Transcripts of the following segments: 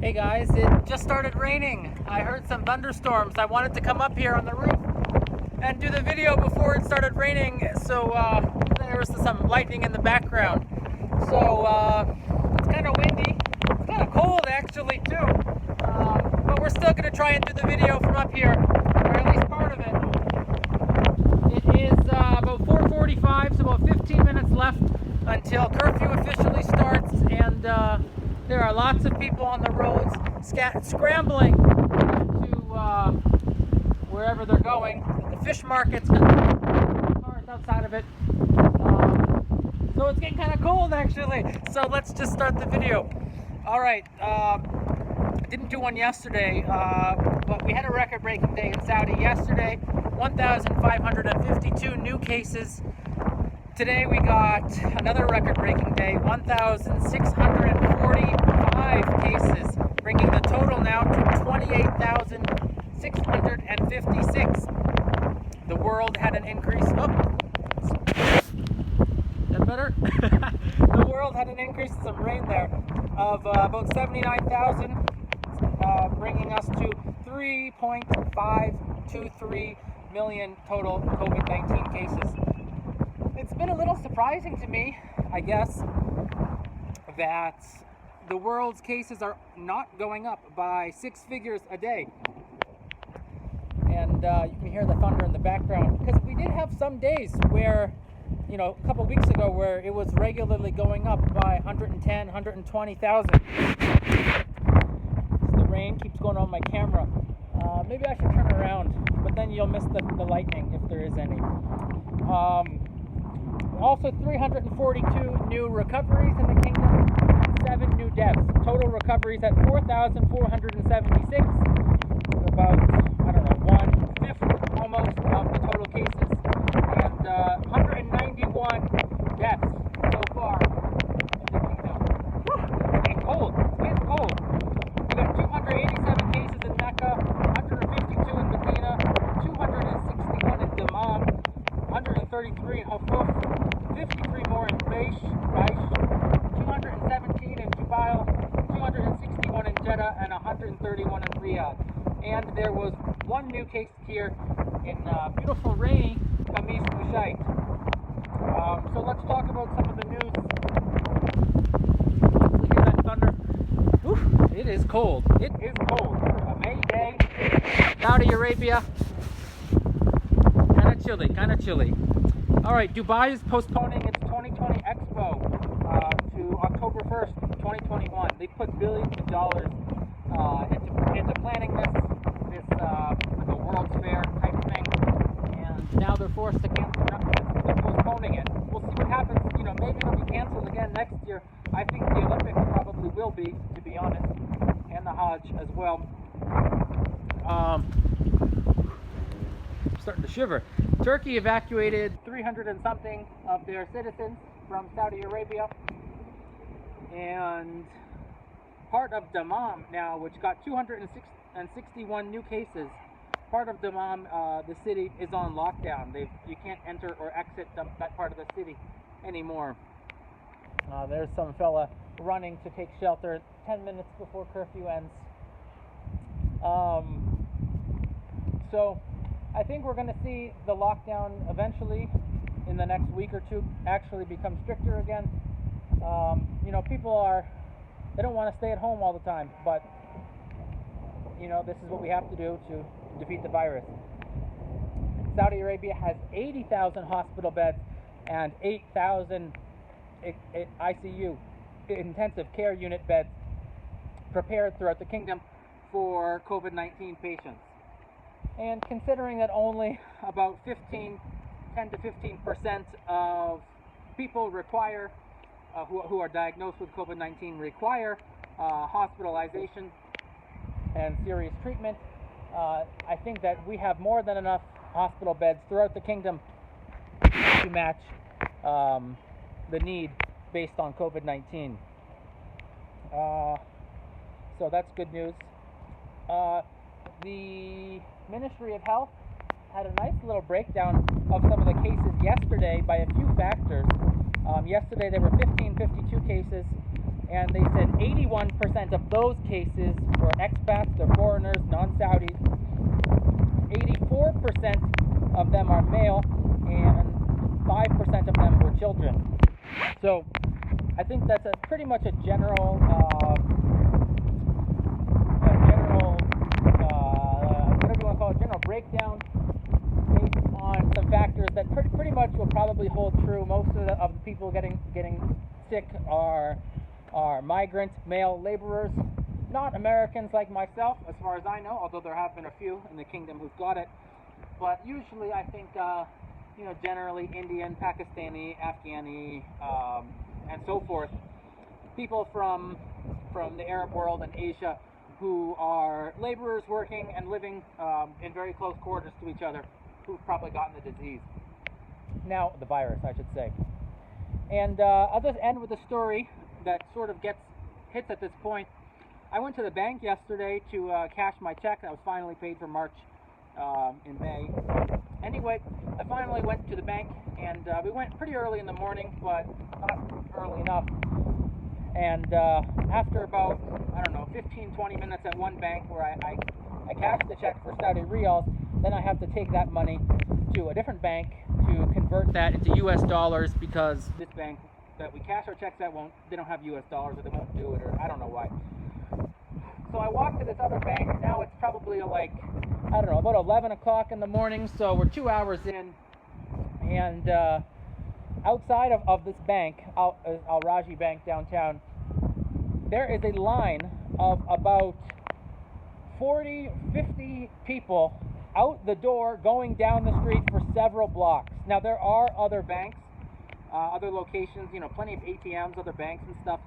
Hey guys, it just started raining. I heard some thunderstorms. I wanted to come up here on the roof and do the video before it started raining, so there was some lightning in the background. So it's kind of windy. It's kind of cold actually too. But we're still going to try and do the video from up here, or at least part of it. It is about 4:45, so about 15 minutes left until curfew officially starts, and there are lots of people on the roads scrambling to wherever they're going. The fish market's got cars outside of it. So it's getting kind of cold actually. So let's just start the video. All right. I didn't do one yesterday, but we had a record-breaking day in Saudi yesterday. 1,552 new cases. Today we got another record-breaking day, 1,645 cases, bringing the total now to 28,656. The world had an increase. Oh, that better? The world had an increase in some rain there of about 79,000, bringing us to 3.523 million total COVID-19 cases. It's been a little surprising to me, I guess, that the world's cases are not going up by 6 figures a day. And you can hear the thunder in the background, because we did have some days where, you know, a couple weeks ago where it was regularly going up by 110, 120,000. The rain keeps going on my camera. Maybe I should turn around, but then you'll miss the lightning if there is any. Also 342 new recoveries in the kingdom, 7 new deaths. Total recoveries at 4,476, about, I don't know, 1/5 almost of the total cases, and 191 deaths so far in the kingdom. Whew, it's getting cold. It's getting cold. We got 287 cases in Mecca, 152 in Medina, 261 in Dammam, 133 in Hafuf, 53 more in Baish, 217 in Dubai, 261 in Jeddah, and 131 in Riyadh. And there was one new case here in beautiful rainy Khamis Mushait. So let's talk about some of the news. You hear that thunder? Oof, it is cold. It is cold for a May day. Saudi Arabia. Kind of chilly. All right, Dubai is postponing its 2020 Expo to October 1st, 2021. They put billions of dollars into planning this like a World's Fair type thing, and now they're forced to cancel. They're postponing it. We'll see what happens. You know, maybe it'll be canceled again next year. I think the Olympics probably will be, to be honest, and the Hajj as well. Starting to shiver. Turkey evacuated 300 and something of their citizens from Saudi Arabia, and part of Dammam now, which got 261 new cases, part of Dammam, the city, is on lockdown. You can't enter or exit that part of the city anymore. There's some fella running to take shelter 10 minutes before curfew ends. So I think we're going to see the lockdown eventually in the next week or two actually become stricter again. You know, people they don't want to stay at home all the time, but you know, this is what we have to do to defeat the virus. Saudi Arabia has 80,000 hospital beds and 8,000 ICU, intensive care unit beds, prepared throughout the kingdom for COVID-19 patients. And considering that only about 10 to 15% of people require, who are diagnosed with COVID-19 require hospitalization and serious treatment, I think that we have more than enough hospital beds throughout the kingdom to match the need based on COVID-19. So that's good news. The Ministry of Health had a nice little breakdown of some of the cases yesterday by a few factors. Yesterday there were 1,552 cases and they said 81% of those cases were expats, they're foreigners, non-Saudis. 84% of them are male, and 5% of them were children. So I think that's pretty much a general whatever you want to call it, general breakdown based on some factors that pretty much will probably hold true. Most of the people getting sick are migrant male laborers, not Americans like myself, as far as I know, although there have been a few in the kingdom who've got it. But usually I think, generally Indian, Pakistani, Afghani, and so forth, people from the Arab world and Asia who are laborers working and living in very close quarters to each other, who've probably gotten the disease. Now, the virus, I should say. And I'll just end with a story that sort of hits at this point. I went to the bank yesterday to cash my check. I was finally paid for March in May. Anyway, I finally went to the bank, and we went pretty early in the morning, but not early enough. And after about, 15-20 minutes at one bank where I cashed the check for Saudi riyals, then I have to take that money to a different bank to convert that into US dollars, because this bank that we cash our checks at they don't have US dollars, or they won't do it, or I don't know why. So I walked to this other bank. Now it's probably about 11 o'clock in the morning, so we're 2 hours in, and outside of this bank, Al Raji Bank downtown, there is a line of about 40-50 people out the door going down the street for several blocks. Now there are other banks, other locations, plenty of ATMs, other banks and stuff,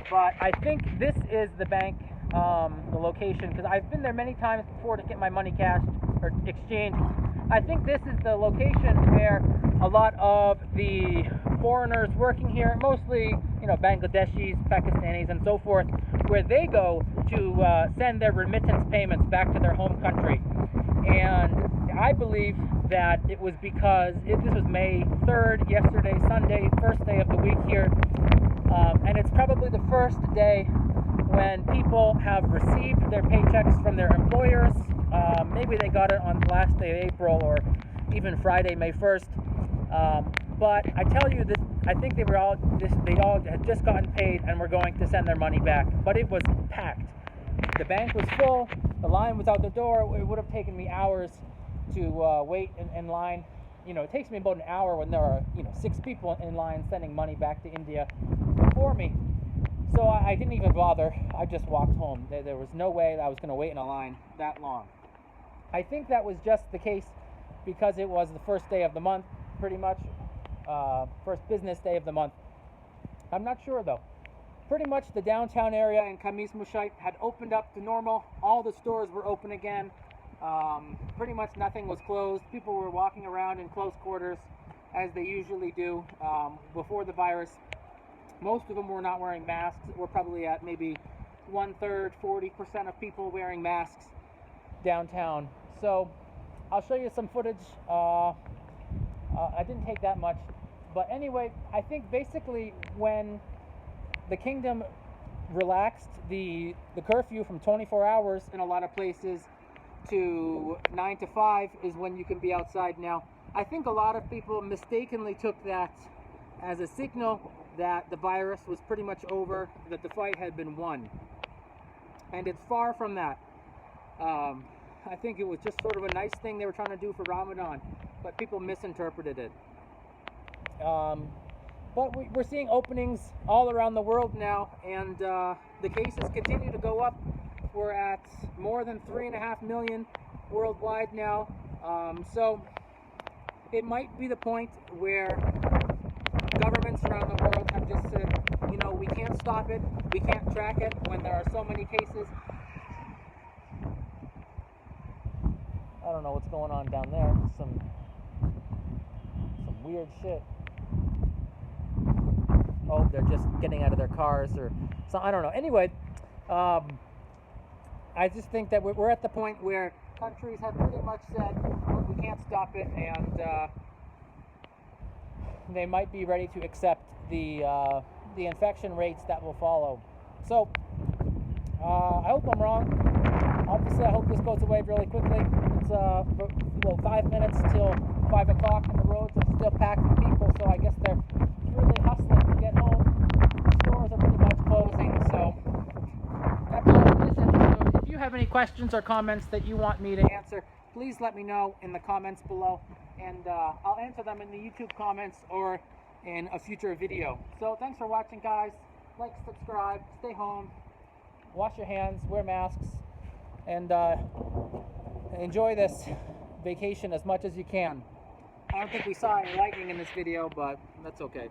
but I think this is the bank, the location, because I've been there many times before to get my money cashed or exchanged. I think this is the location where a lot of the foreigners working here, mostly Bangladeshis, Pakistanis, and so forth, where they go to send their remittance payments back to their home country. And I believe that it was because this was May 3rd, yesterday, Sunday, first day of the week here, and it's probably the first day when people have received their paychecks from their employers. Maybe they got it on the last day of April, or even Friday, May 1st. But I tell you this, I think they all had just gotten paid and were going to send their money back. But it was packed. The bank was full. The line was out the door. It would have taken me hours to wait in line. It takes me about an hour when there are 6 people in line sending money back to India before me. So I didn't even bother. I just walked home. There was no way that I was going to wait in a line that long. I think that was just the case because it was the first day of the month, pretty much. First business day of the month. I'm not sure though. Pretty much the downtown area in Khamis Mushait had opened up to normal. All the stores were open again. Pretty much nothing was closed. People were walking around in close quarters as they usually do before the virus. Most of them were not wearing masks. We're probably at maybe 1/3, 40% of people wearing masks downtown. So I'll show you some footage. I didn't take that much. But anyway, I think basically when the kingdom relaxed the curfew from 24 hours in a lot of places to 9 to 5 is when you can be outside now. I think a lot of people mistakenly took that as a signal that the virus was pretty much over, that the fight had been won. And it's far from that. I think it was just sort of a nice thing they were trying to do for Ramadan, but people misinterpreted it. But we're seeing openings all around the world now, and the cases continue to go up. We're at more than 3.5 million worldwide now. So it might be the point where governments around the world have just said, we can't stop it, we can't track it when there are so many cases. I don't know what's going on down there. Some weird shit. Oh, they're just getting out of their cars or so. I don't know. Anyway, I just think that we're at the point where countries have pretty much said, we can't stop it, and they might be ready to accept the infection rates that will follow. So I hope I'm wrong. Obviously, I hope this goes away really quickly. It's 5 minutes till 5 o'clock, and the roads are still packed with people. So I guess they're really hustling to get home. The stores are pretty much closing. So that's all for this episode. If you have any questions or comments that you want me to answer, please let me know in the comments below, and I'll answer them in the YouTube comments or in a future video. So thanks for watching, guys. Like, subscribe, stay home, wash your hands, wear masks, and enjoy this vacation as much as you can. I don't think we saw any lightning in this video, but that's okay.